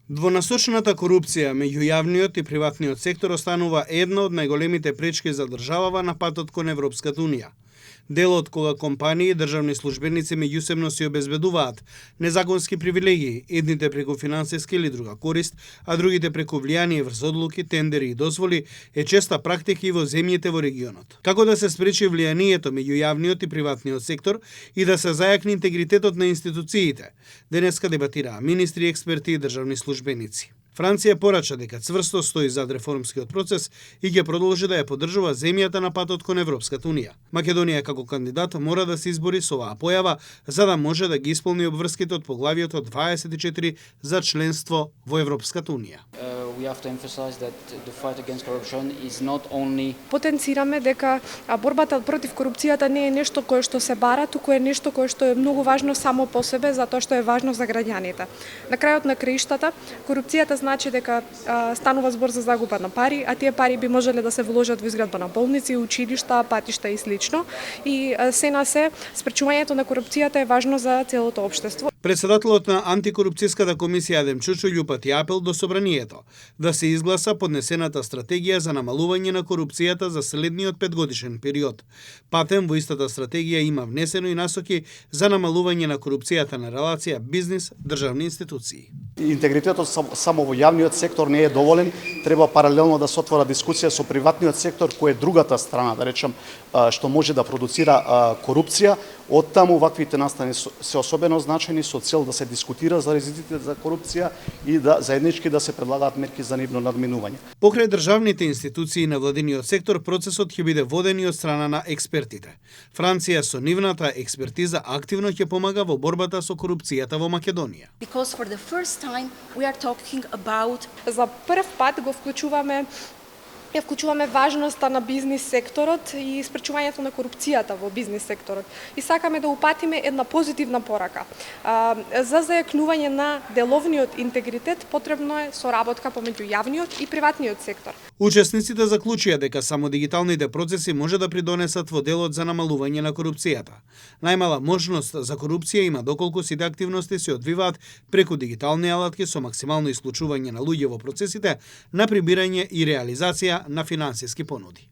Двонасочната корупција меѓу јавниот и приватниот сектор останува една од најголемите пречки за државава на патот кон Европската унија. Делот кога компании и државни службеници меѓусебно си обезбедуваат незаконски привилегии, едните преку финансиска или друга корист, а другите преку влијание врз одлуки, тендери и дозволи, е честа практика и во земјите во регионот. Како да се спречи влијанието меѓу јавниот и приватниот сектор и да се зајакне интегритетот на институциите? Денеска дебатираа министри, експерти и државни службеници. Франција порача дека цврсто стои зад реформскиот процес и ќе продолжи да ја поддржува земјата на патот кон Европската унија. Македонија како кандидат мора да се избори со оваа појава за да може да ги исполни обврските од поглавието 24 за членство во Европската унија. Потенцираме дека борбата против корупцијата не е нешто кое што се бара, туку е нешто кое што е многу важно само по себе, затоа што е важно за граѓаните. На крајот на краиштата, корупцијата значи дека станува збор за загуба на пари, а тие пари би можеле да се вложат во изградба на болници, училишта, патишта и слично. И се на се, спречувањето на корупцијата е важно за целото општество. Председателот на антикорупцијската комисија Адем Чучу ја упати апел до собранието да се изгласа поднесената стратегија за намалување на корупцијата за следниот 5-годишен период. Патем во истата стратегија има внесено и насоки за намалување на корупцијата на релација бизнис-државни институции. Интегритетот само во јавниот сектор не е доволен, треба паралелно да се отвора дискусија со приватниот сектор, кој е другата страна, да речем, што може да продуцира корупција. Оттаму ваквите настани се особено значени со цел да се дискутира за ризиците за корупција и да заеднички да се предлагаат мерки за нивно надминување. Покрај државните институции на владиниот сектор, процесот ќе биде воден и од страна на експертите. Франција со нивната експертиза активно ќе помага во борбата со корупцијата во Македонија. За прв пат го вклучуваме важноста на бизнис секторот и спречувањето на корупцијата во бизнис секторот. И сакаме да упатиме една позитивна порака. За зајакнување на деловниот интегритет потребно е соработка помеѓу јавниот и приватниот сектор. Учесниците заклучија дека само дигиталните процеси може да придонесат во делот за намалување на корупцијата. Најмала можност за корупција има доколку сите активности се одвиваат преку дигитални алатки со максимално исклучување на луѓе во процесите на прибирање и реализација на финансиски понуди.